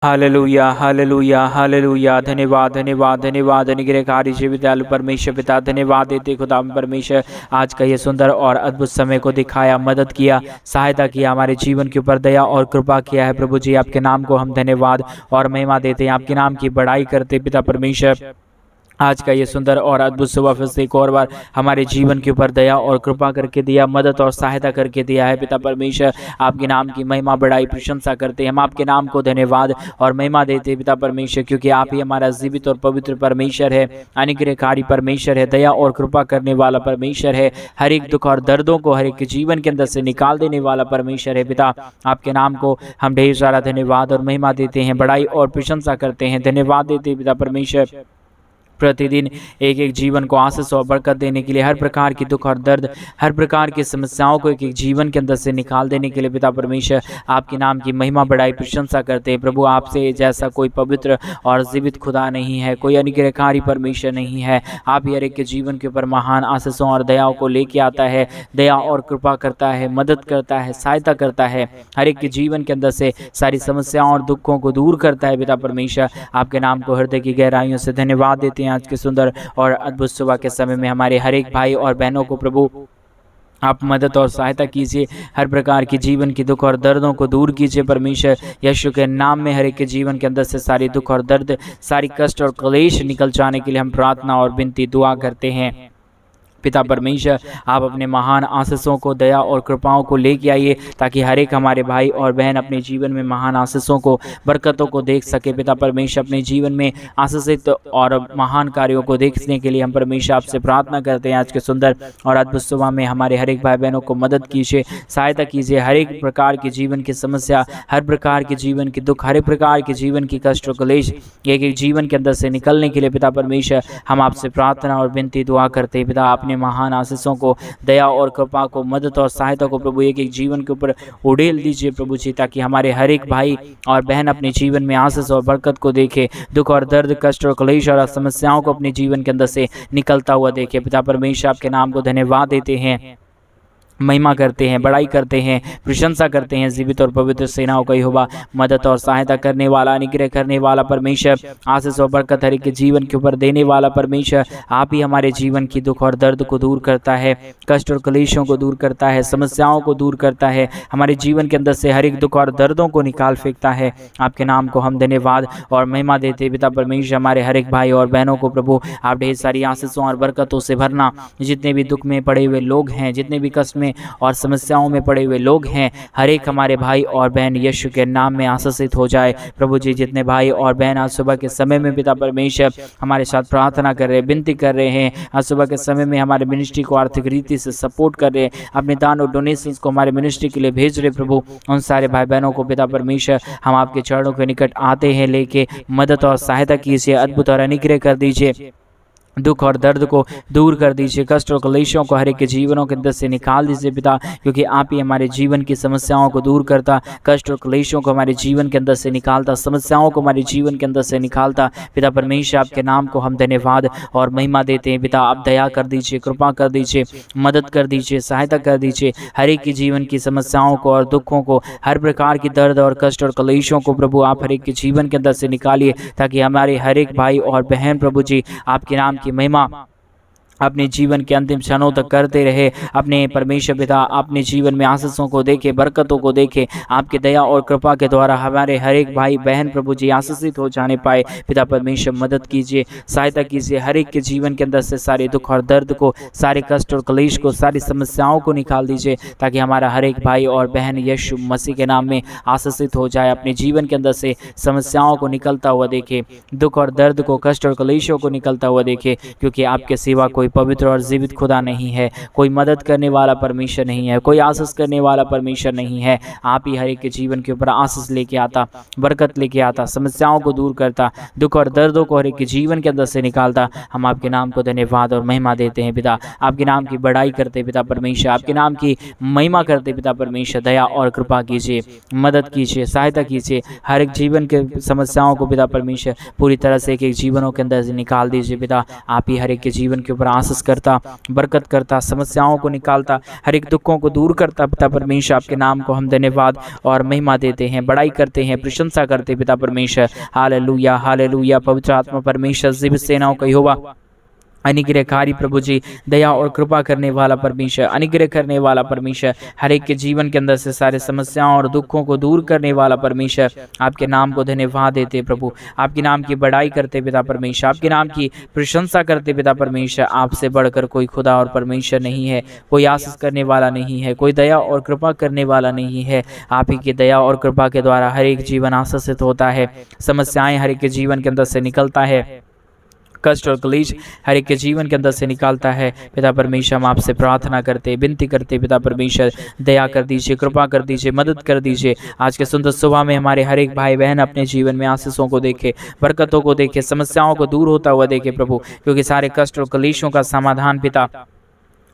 Hallelujah hallelujah hallelujah. धन्यवाद धन्यवाद धन्यवाद। अनुग्रहकारी जीवित दयालु परमेश्वर पिता, धन्यवाद देते खुदा परमेश्वर, आज का ये सुंदर और अद्भुत समय को दिखाया, मदद किया, सहायता किया, हमारे जीवन के ऊपर दया और कृपा किया है। प्रभु जी, आपके नाम को हम धन्यवाद और महिमा देते हैं, आपके नाम की बड़ाई करते पिता परमेश्वर। आज का ये सुंदर और अद्भुत सुबह फिर से एक और बार हमारे जीवन के ऊपर दया और कृपा करके दिया, मदद और सहायता करके दिया है पिता परमेश्वर। आपके नाम की महिमा बड़ाई प्रशंसा करते हैं, हम आपके नाम को धन्यवाद और महिमा देते हैं पिता परमेश्वर, क्योंकि आप ही हमारा जीवित और पवित्र परमेश्वर है, अनुग्रहकारी परमेश्वर है, दया और कृपा करने वाला परमेश्वर है, हर एक दुख और दर्दों को हर एक जीवन के अंदर से निकाल देने वाला परमेश्वर है पिता। आपके नाम को हम ढेर सारा धन्यवाद और महिमा देते हैं, बड़ाई और प्रशंसा करते हैं, धन्यवाद देते हैं पिता परमेश्वर। प्रतिदिन एक एक जीवन को आशीष और बरकत देने के लिए, हर प्रकार की दुख और दर्द, हर प्रकार की समस्याओं को एक एक जीवन के अंदर से निकाल देने के लिए पिता परमेश्वर आपके नाम की महिमा बड़ाई प्रशंसा करते हैं। प्रभु, आपसे जैसा कोई पवित्र और जीवित खुदा नहीं है, कोई अनुग्रहकारी परमेश्वर नहीं है। आप ही हर एक के जीवन के ऊपर महान आशीषों और दयाओं को लेके आता है, दया और कृपा करता है, मदद करता है, सहायता करता है, हर एक के जीवन के अंदर से सारी समस्याओं और दुखों को दूर करता है पिता परमेश्वर। आपके नाम को हृदय की गहराइयों से धन्यवाद देते हैं। आज के सुंदर और अद्भुत सुबह के समय में हमारे हर एक भाई और बहनों को प्रभु आप मदद और सहायता कीजिए, हर प्रकार की जीवन की दुख और दर्दों को दूर कीजिए परमेश्वर। यीशु के नाम में हर एक के जीवन के अंदर से सारी दुख और दर्द, सारी कष्ट और क्लेश निकल जाने के लिए हम प्रार्थना और विनती दुआ करते हैं पिता परमेश्वर। आप अपने महान आशीषों को, दया और कृपाओं को लेके आइए, ताकि हर एक हमारे भाई और बहन अपने जीवन में महान आशीषों को, बरकतों को देख सके पिता परमेश्वर। अपने जीवन में आशीषित और महान कार्यों को देखने के लिए हम परमेश्वर आपसे प्रार्थना करते हैं। आज के सुंदर और अद्भुत सुबह में हमारे हर एक भाई बहनों को मदद कीजिए, सहायता कीजिए, हर एक प्रकार की जीवन की समस्या, हर प्रकार के जीवन की दुख, हर एक प्रकार के जीवन की कष्ट और क्लेश एक एक जीवन के अंदर से निकलने के लिए पिता परमेश्वर हम आपसे प्रार्थना और विनती दुआ करते हैं पिता। अपने महान आशीषों को, दया और कृपा को, मदद और सहायता को प्रभु एक एक जीवन के ऊपर उड़ेल दीजिए प्रभु जी, ताकि हमारे हर एक भाई और बहन अपने जीवन में आशीष और बरकत को देखे, दुख और दर्द, कष्ट और क्लेश और समस्याओं को अपने जीवन के अंदर से निकलता हुआ देखे पिता परमेश्वर। आपके नाम को धन्यवाद देते हैं, महिमा करते हैं, बड़ाई करते हैं, प्रशंसा करते हैं। जीवित और पवित्र सेनाओं का यहोवा, मदद और सहायता करने वाला, अनुग्रह करने वाला परमेश्वर, आशीष और बरकत हर एक के जीवन के ऊपर देने वाला परमेश्वर, आप ही हमारे जीवन की दुख और दर्द को दूर करता है, कष्ट और क्लेशों को दूर करता है, समस्याओं को दूर करता है, हमारे जीवन के अंदर से हर एक दुख और दर्दों को निकाल फेंकता है। आपके नाम को हम धन्यवाद और महिमा देते पिता परमेश्वर। हमारे हर एक भाई और बहनों को प्रभु आप ढेर सारी आशीषों और बरकतों से भरना। जितने भी दुख में पड़े हुए लोग हैं, जितने भी कष्ट में और समस्याओं में पड़े हुए लोग हैं, हर एक हमारे भाई और बहन यीशु के नाम में आशीषित हो जाए प्रभु जी। जितने भाई और बहन आज सुबह के समय में पिता परमेश्वर हमारे साथ प्रार्थना कर रहे हैं, विनती कर रहे हैं, आज सुबह के समय में हमारे मिनिस्ट्री को आर्थिक रीति से सपोर्ट कर रहे हैं, अपने दान और डोनेशंस को हमारे मिनिस्ट्री के लिए भेज रहे प्रभु, उन सारे भाई बहनों को पिता परमेश्वर हम आपके चरणों के निकट आते हैं, लेके मदद और सहायता कीजिए, अद्भुत और अनुग्रह कर दीजिए, दुख और दर्द को दूर कर दीजिए, कष्ट और क्लेशों को हर एक के जीवनों के अंदर से निकाल दीजिए पिता, क्योंकि आप ही हमारे जीवन की समस्याओं को दूर करता, कष्ट और क्लेशों को हमारे जीवन के अंदर से निकालता, समस्याओं को हमारे जीवन के अंदर से निकालता पिता परमेश्वर। आपके नाम को हम धन्यवाद और महिमा देते हैं पिता। आप दया कर दीजिए, कृपा कर दीजिए, मदद कर दीजिए, सहायता कर दीजिए, हर एक की जीवन की समस्याओं को और दुखों को, हर प्रकार की दर्द और कष्ट और क्लेशों को प्रभु आप हर एक के जीवन के अंदर से निकालिए, ताकि हमारे हर एक भाई और बहन प्रभु जी आपके नाम की महिमा अपने जीवन के अंतिम क्षणों तक करते रहे। अपने परमेश्वर पिता अपने जीवन में आशीषों को देखे, बरकतों को देखे, आपके दया और कृपा के द्वारा हमारे हर एक भाई बहन प्रभु जी आशीषित हो जाने पाए पिता परमेश्वर। मदद कीजिए, सहायता कीजिए, हर एक के जीवन के अंदर से सारे दुख और दर्द को, सारे कष्ट और क्लेश को, सारी समस्याओं को निकाल दीजिए, ताकि हमारा हर एक भाई और बहन यीशु मसीह के नाम में आशीषित हो जाए, अपने जीवन के अंदर से समस्याओं को निकलता हुआ देखे, दुख और दर्द को, कष्ट और क्लेशों को निकलता हुआ देखे, क्योंकि आपके सिवा कोई पवित्र और जीवित खुदा नहीं है, कोई मदद करने वाला परमेश्वर नहीं है, कोई आशीष करने वाला परमेश्वर नहीं है। आप ही हर एक के जीवन के ऊपर आशीष लेके आता, बरकत लेके आता, समस्याओं को दूर करता, दुख और दर्दों को हर एक के जीवन के अंदर से निकालता। हम आपके नाम को धन्यवाद और महिमा देते हैं पिता, आपके नाम की बड़ाई करते पिता परमेश्वर, आपके नाम की महिमा करते पिता परमेश्वर। दया और कृपा कीजिए, मदद कीजिए, सहायता कीजिए, हर एक जीवन के समस्याओं को पिता परमेश्वर पूरी तरह से एक एक जीवनों के अंदर से निकाल दीजिए पिता। आप ही हर एक के जीवन के ऊपर आशीष करता, बरकत करता, समस्याओं को निकालता, हर एक दुखों को दूर करता। पिता परमेश्वर आपके नाम को हम धन्यवाद और महिमा देते हैं, बड़ाई करते हैं, प्रशंसा करते हैं पिता परमेश्वर। Hallelujah hallelujah. पवित्र आत्मा परमेश्वर जीवित सेनाओं का यहोवा, अनुग्रहकारी प्रभु जी, दया और कृपा करने वाला परमेश्वर, अनुग्रह करने वाला परमेश्वर, हर एक के जीवन के अंदर से सारे समस्याओं और दुखों को दूर करने वाला परमेश्वर, आपके नाम को धन्यवाद देते प्रभु, आपके नाम की बड़ाई करते पिता परमेश्वर, आपके नाम की प्रशंसा करते पिता परमेश्वर। आपसे बढ़कर कोई खुदा और परमेश्वर नहीं है, कोई आशीष करने वाला नहीं है, कोई दया और कृपा करने वाला नहीं है। आप ही की दया और कृपा के द्वारा हर एक जीवन आशीषित होता है, समस्याएं हर एक के जीवन के अंदर से निकलता है, कष्ट और क्लेश हर एक के जीवन के अंदर से निकालता है। पिता परमेश्वर हम आपसे प्रार्थना करते, विनती करते पिता परमेश्वर, दया कर दीजिए, कृपा कर दीजिए, मदद कर दीजिए। आज के सुंदर सुबह में हमारे हर एक भाई बहन अपने जीवन में आशीषों को देखे, बरकतों को देखे, समस्याओं को दूर होता हुआ देखे प्रभु, क्योंकि सारे कष्ट और क्लेशों का समाधान पिता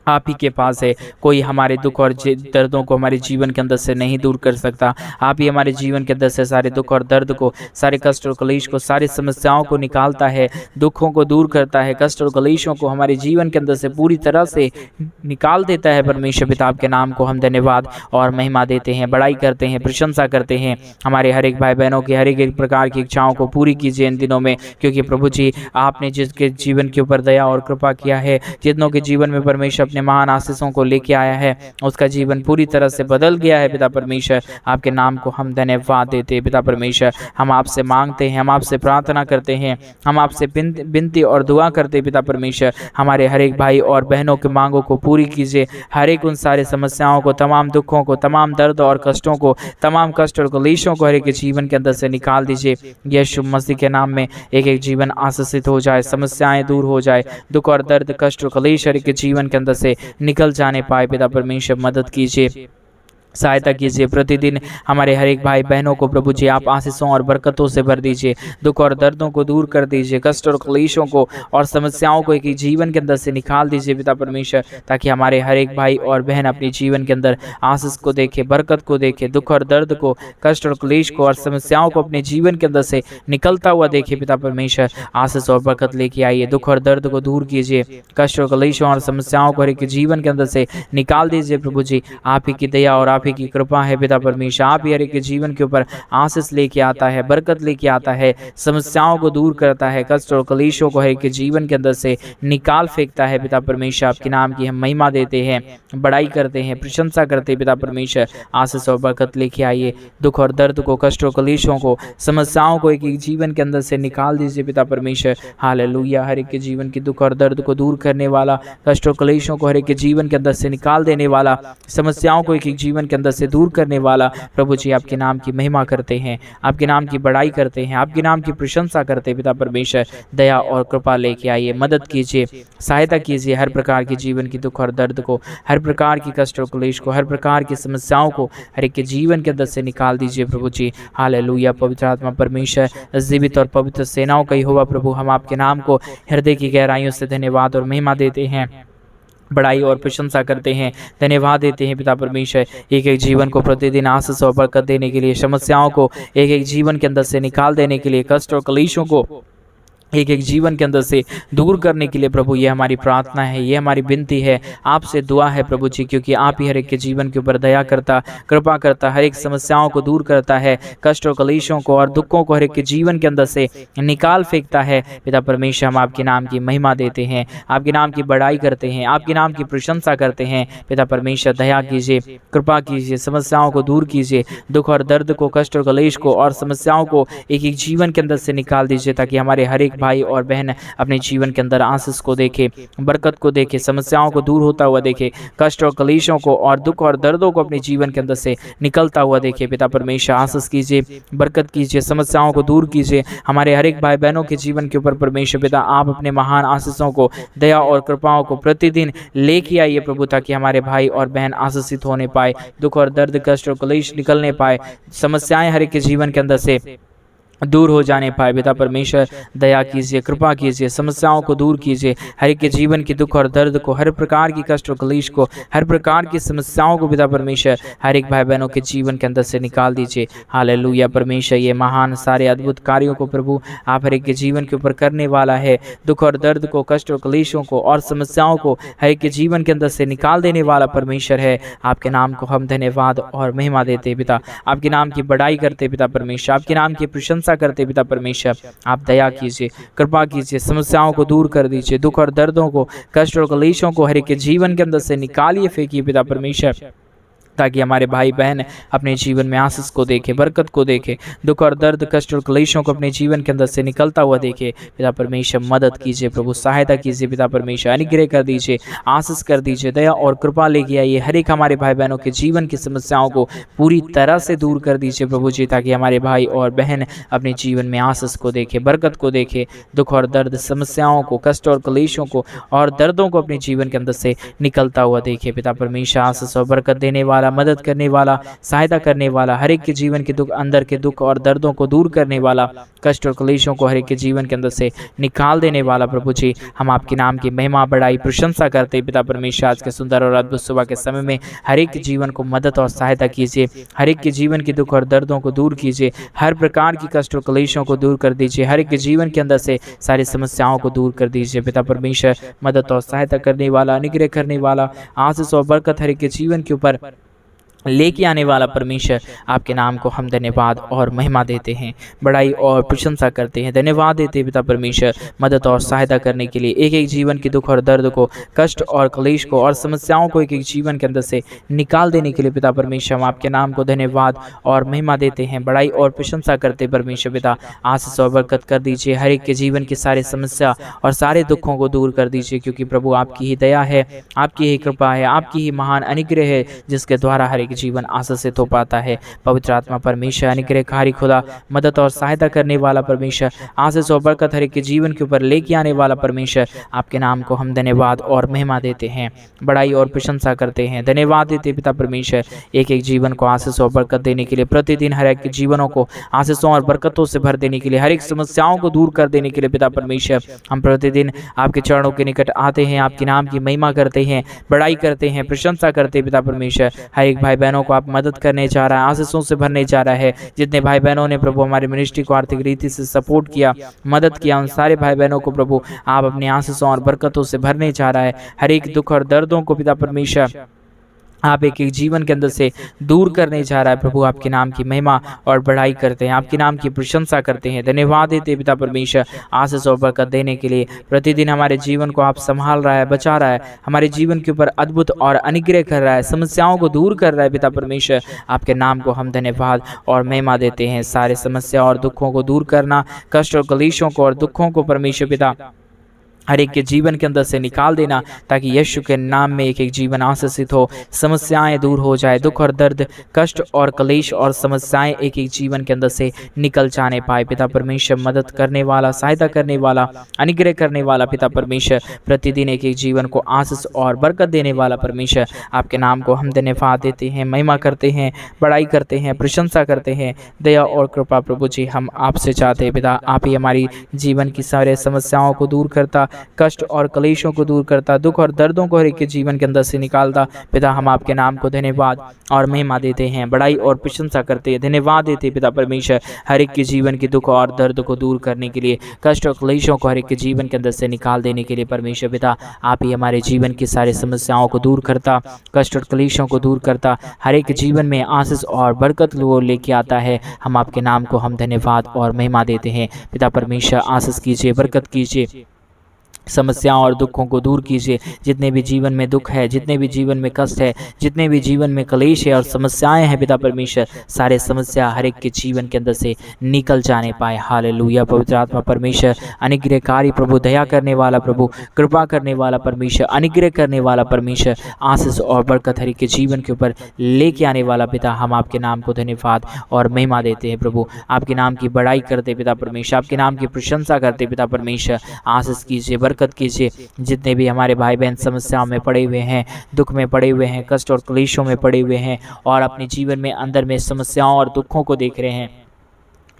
आप ही के पास है। कोई हमारे दुख और दर्दों को हमारे जीवन के अंदर से नहीं दूर कर सकता। आप ही हमारे जीवन के अंदर से सारे दुख और दर्द को, सारे कष्ट और क्लेश को, सारी समस्याओं को निकालता है, दुखों को दूर करता है, कष्ट और क्लेशों को हमारे जीवन के अंदर से पूरी तरह से निकाल देता है। परमेश्वर पिता आपके नाम को हम धन्यवाद और महिमा देते हैं, बड़ाई करते हैं, प्रशंसा करते हैं। हमारे हर एक भाई बहनों की हर एक प्रकार की इच्छाओं को पूरी कीजिए इन दिनों में, क्योंकि प्रभु जी आपने जिसके जीवन के ऊपर दया और कृपा किया है, जितनों के जीवन में परमेश्वर अपने महान आशीषों को लेके आया है, उसका जीवन पूरी तरह से बदल गया है। पिता परमेश्वर आपके नाम को हम धन्यवाद देते हैं। पिता परमेश्वर हम आपसे मांगते हैं, हम आपसे प्रार्थना करते हैं, हम आपसे विनती और दुआ करते हैं। पिता परमेश्वर हमारे हर एक भाई और बहनों की मांगों को पूरी कीजिए, हर एक उन सारे समस्याओं को, तमाम दुखों को, तमाम दर्द और कष्टों को, तमाम कष्ट और क्लेशों को हर एक जीवन के अंदर से निकाल दीजिए। यीशु मसीह के नाम में एक एक जीवन आशीषित हो जाए, समस्याएं दूर हो जाए, दुख और दर्द, कष्ट और क्लेश हर एक जीवन के अंदर से निकल जाने पाए। पिता परमेश्वर मदद कीजिए, सहायता कीजिए। प्रतिदिन हमारे हर एक भाई बहनों को प्रभु जी आप आशीषों और बरकतों से भर दीजिए, दुख और दर्दों को दूर कर दीजिए, कष्ट और क्लेशों को और समस्याओं को एक जीवन के अंदर से निकाल दीजिए पिता परमेश्वर, ताकि हमारे हर एक भाई और बहन अपने जीवन के अंदर आशीष को देखे, बरकत को देखे, दुख और दर्द को, कष्ट और क्लेश को और समस्याओं को अपने जीवन के अंदर से निकलता हुआ देखे। पिता परमेश्वर आशीष और बरकत लेके आइए, दुख और दर्द को दूर कीजिए, कष्ट और क्लेशों और समस्याओं को हर एक जीवन के अंदर से निकाल दीजिए। प्रभु जी आप ही की दया और आप ही की कृपा है पिता परमेश्वर, आप ही हर एक के जीवन के ऊपर आशीष लेके आता है, बरकत लेके आता है, समस्याओं को दूर करता है, कष्ट और क्लेशों को हर एक के जीवन के अंदर से निकाल फेंकता है। पिता परमेश्वर आपके नाम की हम महिमा देते हैं, बड़ाई करते हैं, प्रशंसा करते हैं। पिता परमेश्वर आशीष और बरकत लेके आइए, दुख और दर्द को, कष्ट और क्लेशों को, समस्याओं को एक एक जीवन के अंदर से निकाल दीजिए पिता परमेश्वर। हालेलुया। हर एक के जीवन की दुख और दर्द को दूर करने वाला, कष्ट और क्लेशों को हर एक के जीवन के अंदर से निकाल देने वाला, समस्याओं को एक एक जीवन के अंदर से दूर करने वाला प्रभु जी आपके नाम की महिमा करते हैं, आपके नाम की बड़ाई करते हैं, आपके नाम की प्रशंसा करते हैं। पिता परमेश्वर दया और कृपा लेके आइए, मदद कीजिए, सहायता कीजिए, हर प्रकार के जीवन की दुख और दर्द को, हर प्रकार की कष्ट और क्लेश को, हर प्रकार की समस्याओं को हर एक के जीवन के अंदर से निकाल दीजिए प्रभु जी। हालेलुया। पवित्र आत्मा परमेश्वर, जीवित और पवित्र सेनाओं का यहोवा प्रभु, हम आपके नाम को हृदय की गहराइयों से धन्यवाद और महिमा देते हैं, बड़ाई और प्रशंसा करते हैं, धन्यवाद देते हैं। पिता परमेश्वर एक एक जीवन को प्रतिदिन आशीष और बरकत देने के लिए, समस्याओं को एक एक जीवन के अंदर से निकाल देने के लिए, कष्ट और क्लेशों को एक एक जीवन के अंदर से दूर करने के लिए प्रभु ये हमारी प्रार्थना है, ये हमारी विनती है, आपसे दुआ है प्रभु जी, क्योंकि आप ही हर एक के जीवन के ऊपर दया करता, कृपा करता, हर एक समस्याओं को दूर करता है, कष्ट और क्लेशों को और दुखों को हर एक के जीवन के अंदर से निकाल फेंकता है। पिता परमेश्वर हम आपके नाम की महिमा देते हैं, आपके नाम की बड़ाई करते हैं, आपके नाम की प्रशंसा करते हैं। पिता परमेश्वर दया कीजिए, कृपा कीजिए, समस्याओं को दूर कीजिए, दुख और दर्द को, कष्ट और क्लेश को और समस्याओं को एक एक जीवन के अंदर से निकाल दीजिए, ताकि हमारे हर एक भाई और बहन अपने जीवन के अंदर आशीष को देखे, बरकत को देखे, समस्याओं को दूर होता हुआ देखे, कष्ट और क्लेशों को और दुख और दर्दों को अपने जीवन के अंदर से निकलता हुआ देखे। पिता परमेश्वर आशीष कीजिए, बरकत कीजिए, समस्याओं को दूर कीजिए हमारे हर एक भाई बहनों के जीवन के ऊपर। परमेश्वर पिता आप अपने महान आशीषों को, दया और कृपाओं को प्रतिदिन लेके आइए प्रभु, ताकि हमारे भाई और बहन आशीषित होने पाए, दुख और दर्द, कष्ट और क्लेश निकलने पाए, समस्याएं हर एक के जीवन के अंदर से दूर हो जाने पाए। पिता परमेश्वर दया कीजिए, कृपा कीजिए, समस्याओं को दूर कीजिए, हर एक के जीवन के दुख और दर्द को, हर प्रकार की कष्ट और कलेश को, हर प्रकार की समस्याओं को पिता परमेश्वर हर एक भाई बहनों के जीवन के अंदर से निकाल दीजिए। हालेलुया परमेश्वर, ये महान सारे अद्भुत कार्यों को प्रभु आप हर एक के जीवन के ऊपर करने वाला है। दुख और दर्द को, कष्ट और कलेशों को और समस्याओं को हर एक के जीवन के अंदर से निकाल देने वाला परमेश्वर है। आपके नाम को हम धन्यवाद और महिमा देते पिता, आपके नाम की बड़ाई करते पिता परमेश्वर, आपके नाम की प्रशंसा करते पिता परमेश्वर। आप दया कीजिए, कृपा कीजिए, समस्याओं को दूर कर दीजिए, दुख और दर्दों को, कष्ट और कलेशों को हर एक के जीवन के अंदर से निकालिए, फेंकिए पिता परमेश्वर, ताकि हमारे भाई बहन अपने जीवन में आशीष को देखे, बरकत को देखे, दुख और दर्द, कष्ट और क्लेशों को अपने जीवन के अंदर से निकलता हुआ देखे। पिता परमेश्वर मदद कीजिए प्रभु, सहायता कीजिए पिता परमेश्वर, अनुग्रह कर दीजिए, आशीष कर दीजिए, दया और कृपा लेके आइए, हर एक हमारे भाई बहनों के जीवन की समस्याओं को पूरी तरह से दूर कर दीजिए प्रभु जी, ताकि हमारे भाई और बहन अपने जीवन में आशीष को देखे, बरकत को देखे, दुख और दर्द, समस्याओं को, कष्ट और क्लेशों को और दर्दों को अपने जीवन के अंदर से निकलता हुआ देखे। पिता परमेश्वर आशीष और बरकत देने वाला, मदद करने वाला, सहायता करने वाला, हर एक के जीवन के दुख, अंदर के दुख और दर्दों को दूर करने वाला, कष्ट और क्लेशों को हर एक के जीवन के अंदर से निकाल देने वाला प्रभु जी, हम आपके नाम की महिमा, बड़ाई, प्रशंसा करते पिता परमेश्वर। आज के सुंदर और अद्भुत सुबह के समय में हर एक के जीवन को मदद और सहायता कीजिए, हर एक के जीवन के दुख और दर्दों को दूर कीजिए, हर प्रकार की कष्ट और क्लेशों को दूर कर दीजिए, हर एक के जीवन के अंदर से सारी समस्याओं को दूर कर दीजिए पिता परमेश्वर। मदद और सहायता करने वाला, अनुग्रह करने वाला, आशीष और बरकत हर एक के जीवन के ऊपर लेके आने वाला परमेश्वर, आपके नाम को हम धन्यवाद और महिमा देते हैं, बड़ाई और प्रशंसा करते हैं, धन्यवाद देते हैं पिता परमेश्वर, मदद और सहायता करने के लिए, एक एक जीवन के दुख और दर्द को, कष्ट और क्लेश को और समस्याओं को एक एक जीवन के अंदर से निकाल देने के लिए पिता परमेश्वर, हम आपके नाम को धन्यवाद और महिमा देते हैं, बड़ाई और प्रशंसा करते परमेश्वर पिता। आशीष और बरकत कर दीजिए, हर एक के जीवन की सारी समस्या और सारे दुखों को दूर कर दीजिए, क्योंकि प्रभु आपकी ही दया है, आपकी ही कृपा है, आपकी ही महान अनुग्रह है, जिसके द्वारा हर एक जीवन आशीषित हो पाता है। पवित्र आत्मा परमेश्वर, अनुग्रहकारी खुदा, मदद और सहायता करने वाला परमेश्वर, आशीष और बरकत हर एक के जीवन के ऊपर लेके आने वाला परमेश्वर, आपके नाम को हम धन्यवाद और महिमा देते हैं, बड़ाई और प्रशंसा करते हैं, धन्यवाद देते पिता परमेश्वर, एक एक जीवन को आशीष और बरकत देने के लिए, प्रतिदिन हर एक के जीवनों को आशीषों और बरकतों से भर देने के लिए, हर एक समस्याओं को दूर कर देने के लिए पिता परमेश्वर, हम प्रतिदिन आपके चरणों के निकट आते हैं, आपके नाम की महिमा करते हैं, बड़ाई करते हैं, प्रशंसा करते हैं पिता परमेश्वर। हर एक भाई बहनों को आप मदद करने जा रहा है, आशीषों से भरने जा रहा है। जितने भाई बहनों ने प्रभु हमारी मिनिस्ट्री को आर्थिक रीति से सपोर्ट किया, मदद किया, उन सारे भाई बहनों को प्रभु आप अपने आशीषों और बरकतों से भरने जा रहा है। हर एक दुख और दर्दों को पिता परमेश्वर आप एक एक जीवन के अंदर से दूर करने जा रहा है प्रभु। आपके नाम की महिमा और बड़ाई करते हैं, आपके नाम की प्रशंसा करते हैं, धन्यवाद देते हैं पिता परमेश्वर, आशीष और बरकत देने के लिए। प्रतिदिन हमारे जीवन को आप संभाल रहा है, बचा रहा है, हमारे जीवन के ऊपर अद्भुत और अनुग्रह कर रहा है, समस्याओं को दूर कर रहा है पिता परमेश्वर। आपके नाम को हम धन्यवाद और महिमा देते हैं। सारे समस्या और दुखों को दूर करना, कष्ट और कलेशों को और दुखों को परमेश्वर पिता हर एक के जीवन के अंदर से निकाल देना, ताकि यीशु के नाम में एक एक जीवन आशीषित हो, समस्याएं दूर हो जाए, दुख और दर्द, कष्ट और कलेश और समस्याएं एक एक जीवन के अंदर से निकल जाने पाए पिता परमेश्वर। मदद करने वाला, सहायता करने वाला, अनुग्रह करने वाला पिता परमेश्वर, प्रतिदिन एक एक जीवन को आशीष और बरकत देने वाला परमेश्वर, आपके नाम को हम धन्यवाद देते हैं, महिमा करते हैं, बड़ाई करते हैं, प्रशंसा करते हैं। दया और कृपा प्रभु जी हम आपसे चाहते हैं पिता, आप ही हमारी जीवन की सारे समस्याओं को दूर करता, कष्ट और कलेशों को दूर करता, दुख और दर्दों को हर एक के जीवन के अंदर से निकालता पिता। हम आपके नाम को धन्यवाद और महिमा देते हैं, बड़ाई और प्रशंसा करते हैं, धन्यवाद देते पिता परमेश्वर, हर एक के जीवन के दुख और दर्द को दूर करने के लिए, कष्ट और कलेशों को हर एक के जीवन के अंदर से निकाल देने के लिए परमेश्वर पिता। आप ही हमारे जीवन की सारी समस्याओं को दूर करता, कष्ट और कलेशों को दूर करता, हर एक जीवन में आशीष और बरकत लेके आता है। हम आपके नाम को हम धन्यवाद और महिमा देते हैं पिता परमेश्वर। आशीष कीजिए, बरकत कीजिए, समस्याओं और दुखों को दूर कीजिए। जितने भी जीवन में दुख है, जितने भी जीवन में कष्ट है, जितने भी जीवन में कलेश है और समस्याएं हैं पिता परमेश्वर, सारे समस्या हर एक के जीवन के अंदर से निकल जाने पाए। हालेलुया। पवित्र आत्मा परमेश्वर, अनुग्रहकारी प्रभु, दया करने वाला प्रभु, कृपा करने वाला परमेश्वर, अनुग्रह करने वाला परमेश्वर, आशीष और बरकत हर एक के जीवन के ऊपर लेके आने वाला पिता, हम आपके नाम को धन्यवाद और महिमा देते हैं प्रभु। आपके नाम की बड़ाई करते पिता परमेश्वर, आपके नाम की प्रशंसा करते पिता परमेश्वर। आशीष कीजिए, बरकत कीजिए। जितने भी हमारे भाई बहन समस्याओं में पड़े हुए हैं, दुख में पड़े हुए हैं, कष्ट और क्लेशों में पड़े हुए हैं और अपने जीवन में अंदर में समस्याओं और दुखों को देख रहे हैं,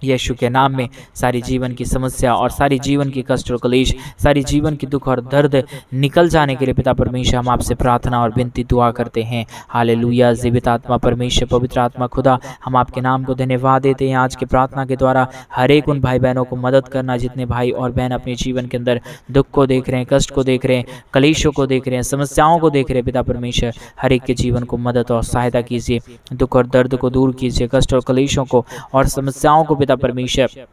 यीशु के नाम में सारी जीवन की समस्या और सारी जीवन की कष्ट और क्लेश, सारी जीवन की दुख और दर्द निकल जाने के लिए पिता परमेश्वर हम आपसे प्रार्थना और विनती दुआ करते हैं। हालेलुया। जीवित आत्मा परमेश्वर, पवित्र आत्मा खुदा, हम आपके नाम को धन्यवाद देते हैं आज की प्रार्थना के द्वारा हर एक उन भाई बहनों को मदद करना जितने भाई और बहन अपने जीवन के अंदर दुख को देख रहे हैं, कष्ट को देख रहे हैं, कलेशों को देख रहे हैं, समस्याओं को देख रहे हैं। पिता परमेश्वर हर एक के जीवन को मदद और सहायता कीजिए, दुख और दर्द को दूर कीजिए, कष्ट और कलेशों को और समस्याओं को पिता परमेश्वर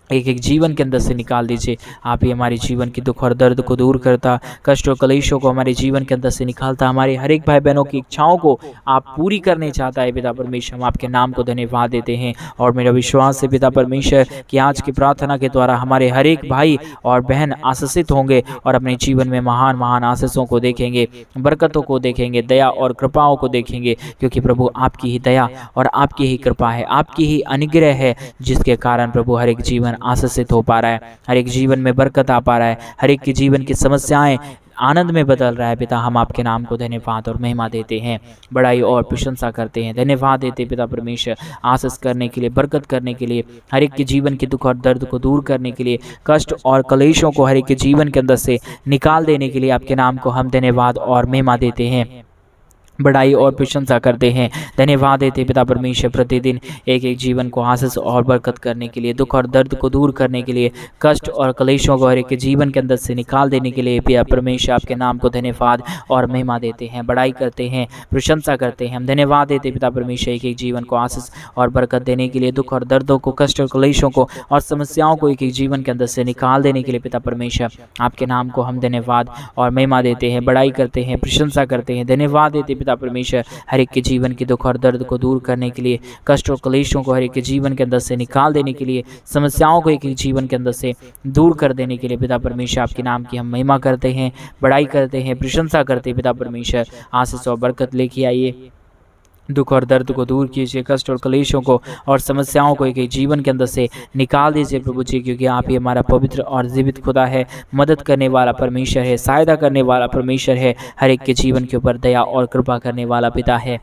एक एक जीवन के अंदर से निकाल दीजिए। आप ही हमारे जीवन की दुख और दर्द को दूर करता, कष्ट और कलेशों को हमारे जीवन के अंदर से निकालता, हमारे हर एक भाई बहनों की इच्छाओं को आप पूरी करने चाहता है। पिता परमेश्वर हम आपके नाम को धन्यवाद देते हैं और मेरा विश्वास है पिता परमेश्वर कि आज की प्रार्थना के द्वारा हमारे हर एक भाई और बहन आशीषित होंगे और अपने जीवन में महान महान आशीषों को देखेंगे, बरकतों को देखेंगे, दया और कृपाओं को देखेंगे, क्योंकि प्रभु आपकी ही दया और आपकी ही कृपा है, आपकी ही अनुग्रह है, जिसके कारण प्रभु हर एक जीवन आशीषित हो पा रहा है, हर एक जीवन में बरकत आ पा रहा है, हर एक की जीवन की समस्याएं आनंद में बदल रहा है। पिता हम आपके नाम को धन्यवाद और महिमा देते हैं, बड़ाई और प्रशंसा करते हैं, धन्यवाद देते हैं पिता परमेश्वर आशीष करने के लिए, बरकत करने के लिए, हर एक के जीवन के दुख और दर्द को दूर करने के लिए, कष्ट और कलेशों को हर एक के जीवन के अंदर से निकाल देने के लिए आपके नाम को हम धन्यवाद और महिमा देते हैं, बड़ाई और प्रशंसा करते हैं, धन्यवाद देते पिता परमेश्वर प्रतिदिन एक एक जीवन को आशीष और बरकत करने के लिए, दुख और दर्द को दूर करने के लिए, कष्ट और कलेशों को हर एक के जीवन के अंदर से निकाल देने के लिए पिता परमेश्वर आपके नाम को धन्यवाद और महिमा देते हैं, बड़ाई करते हैं, प्रशंसा करते हैं। हम धन्यवाद देते पिता परमेश्वर एक एक जीवन को आशीष और बरकत देने के लिए, दुख और दर्दों को, कष्ट और कलेशों को और समस्याओं को एक एक जीवन के अंदर से निकाल देने के लिए पिता परमेश्वर आपके नाम को हम धन्यवाद और महिमा देते हैं, बड़ाई करते हैं, प्रशंसा करते हैं। धन्यवाद देते परमेश्वर हर एक के जीवन के दुख और दर्द को दूर करने के लिए, कष्ट और क्लेशों को हर एक के जीवन के अंदर से निकाल देने के लिए, समस्याओं को एक एक जीवन के अंदर से दूर कर देने के लिए पिता परमेश्वर आपके नाम की हम महिमा करते हैं, बड़ाई करते हैं, प्रशंसा करते हैं। पिता परमेश्वर आशीष और बरकत लेके आइए, दुख और दर्द को दूर कीजिए, कष्ट और कलेशों को और समस्याओं को एक जीवन के अंदर से निकाल दीजिए प्रभु जी, क्योंकि आप ही हमारा पवित्र और जीवित खुदा है, मदद करने वाला परमेश्वर है, सहायता करने वाला परमेश्वर है, हर एक के जीवन के ऊपर दया और कृपा करने वाला पिता है।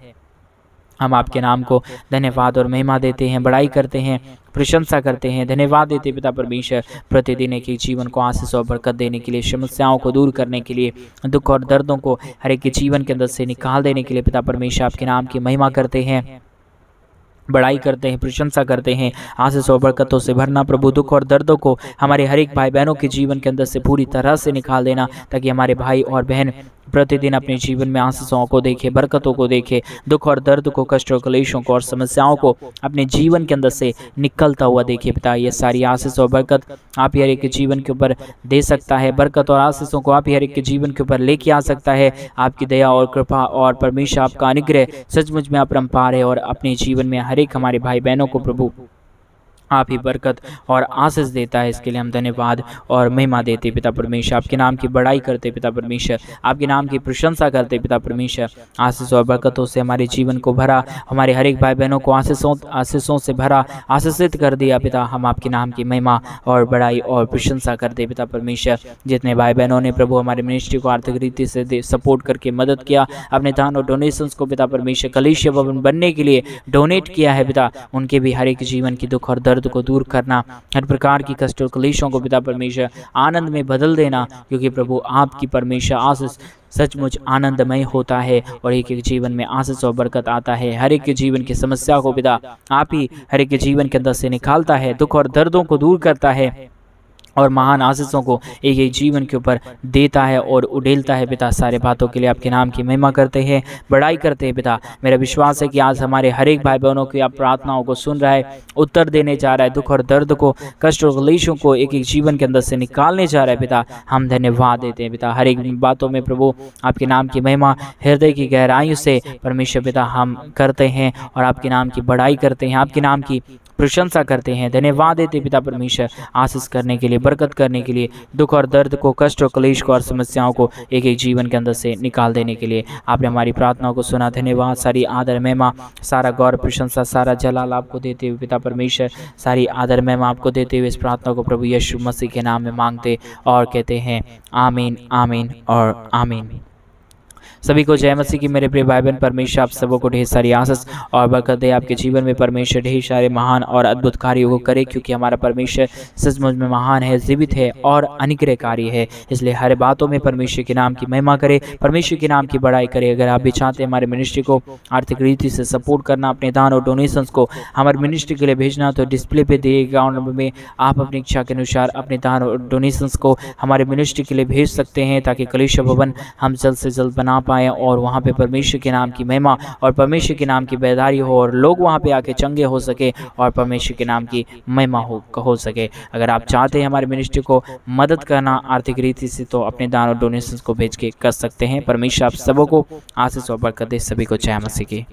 हम आपके नाम को धन्यवाद और महिमा देते हैं, बड़ाई करते हैं, प्रशंसा करते हैं, धन्यवाद देते पिता परमेश्वर प्रतिदिन एक ही जीवन को आशीष और बरकत देने के लिए, समस्याओं को दूर करने के लिए, दुख और दर्दों को हर एक के जीवन के अंदर से निकाल देने के लिए पिता परमेश्वर आपके नाम की महिमा करते हैं, बड़ाई करते हैं, प्रशंसा करते हैं। आशीष और बरकतों से भरना प्रभु, दुख और दर्दों को हमारे हर एक भाई बहनों के जीवन के अंदर से पूरी तरह से निकाल देना, ताकि हमारे भाई और बहन प्रतिदिन अपने जीवन में आशीषों को देखे, बरकतों को देखे, दुख और दर्द को, कष्ट और क्लेशों को और समस्याओं को अपने जीवन के अंदर से निकलता हुआ देखे। पिता ये सारी आशीष और बरकत आप ही हर एक के जीवन के ऊपर दे सकता है, बरकत और आशीषों को आप ही हर एक के जीवन के ऊपर लेके आ सकता है। आपकी दया और कृपा और परमेश्वर आपका अनुग्रह सचमुच में अपरंपार है और अपने जीवन में हर एक हमारे भाई बहनों को प्रभु आप ही बरकत और आशीष देता है। इसके लिए हम धन्यवाद और महिमा देते पिता परमेश्वर, आपके नाम की बड़ाई करते पिता परमेश्वर, आपके नाम की प्रशंसा करते पिता परमेश्वर। आशीष और बरकतों से हमारे जीवन को भरा, हमारे हर एक भाई बहनों को आशीषों से भरा, आशीषित कर दिया पिता। हम आपके नाम की महिमा और बड़ाई और प्रशंसा करते पिता परमेश्वर। जितने भाई बहनों ने प्रभु हमारे मिनिस्ट्री को आर्थिक रीति से सपोर्ट करके मदद किया, अपने दान और डोनेशंस को पिता परमेश्वर कलीसिया भवन बनने के लिए डोनेट किया है पिता, उनके भी हर एक जीवन की दुख और दर्द को दूर करना, हर प्रकार की कष्ट और क्लेशों को पिता परमेश्वर आनंद में बदल देना, क्योंकि प्रभु आपकी परमेश्वर आशीष सचमुच आनंदमय होता है और एक एक जीवन में आशीष और बरकत आता है। हर एक के जीवन की समस्या को पिता आप ही हर एक के जीवन के अंदर से निकालता है, दुख और दर्दों को दूर करता है और महान आशीषों को एक एक जीवन के ऊपर देता है और उड़ेलता है पिता। सारे बातों के लिए आपके नाम की महिमा करते हैं, बड़ाई करते हैं पिता। मेरा विश्वास है कि आज हमारे हर एक भाई बहनों की आप प्रार्थनाओं को सुन रहा है, उत्तर देने जा रहा है, दुख और दर्द को, कष्ट और क्लेशों को एक एक जीवन के अंदर से निकालने जा रहा है पिता। हम धन्यवाद देते हैं पिता, हर एक बातों में प्रभु आपके नाम की महिमा हृदय की गहराइयों से परमेश्वर पिता हम करते हैं और आपके नाम की बड़ाई करते हैं, आपके नाम की प्रशंसा करते हैं। धन्यवाद देते पिता परमेश्वर आशीष करने के लिए, बरकत करने के लिए, दुख और दर्द को, कष्ट और क्लेश को और समस्याओं को एक एक जीवन के अंदर से निकाल देने के लिए। आपने हमारी प्रार्थनाओं को सुना, धन्यवाद। सारी आदर महिमा, सारा गौर, प्रशंसा, सारा जलाल आपको देते हुए पिता परमेश्वर, सारी आदर महिमा आपको देते हुए इस प्रार्थना को प्रभु यीशु मसीह के नाम में मांगते और कहते हैं आमीन, आमीन और आमीन। सभी को जय मसीह की मेरे प्रिय भाई बहन। परमेश्वर आप सबों को ढेर सारी आशीष और बरकत दे। आपके जीवन में परमेश्वर ढेर सारे महान और अद्भुत कार्यों को करे, क्योंकि हमारा परमेश्वर सचमुच में महान है, जीवित है और अनुग्रहकारी है। इसलिए हर बातों में परमेश्वर के नाम की महिमा करे, परमेश्वर के नाम की बड़ाई करे। अगर आप भी चाहते हैं हमारे मिनिस्ट्री को आर्थिक रीति से सपोर्ट करना, अपने दान और डोनेशंस को हमारे मिनिस्ट्री के लिए भेजना, तो डिस्प्ले पे दिए अकाउंट नंबर में आप अपनी इच्छा के अनुसार अपने दान और डोनेशंस को हमारे मिनिस्ट्री के लिए भेज सकते हैं, ताकि कलीसिया भवन हम जल्द से जल्द बना पाएँ और वहाँ पे परमेश्वर के नाम की महिमा और परमेश्वर के नाम की बेदारी हो और लोग वहाँ पे आके चंगे हो सके और परमेश्वर के नाम की महिमा हो सके। अगर आप चाहते हैं हमारे मिनिस्ट्री को मदद करना आर्थिक रीति से, तो अपने दान और डोनेशंस को भेज के कर सकते हैं। परमेश्वर आप सबों को आशीष और बरकत दे। सभी को जय मसीह की।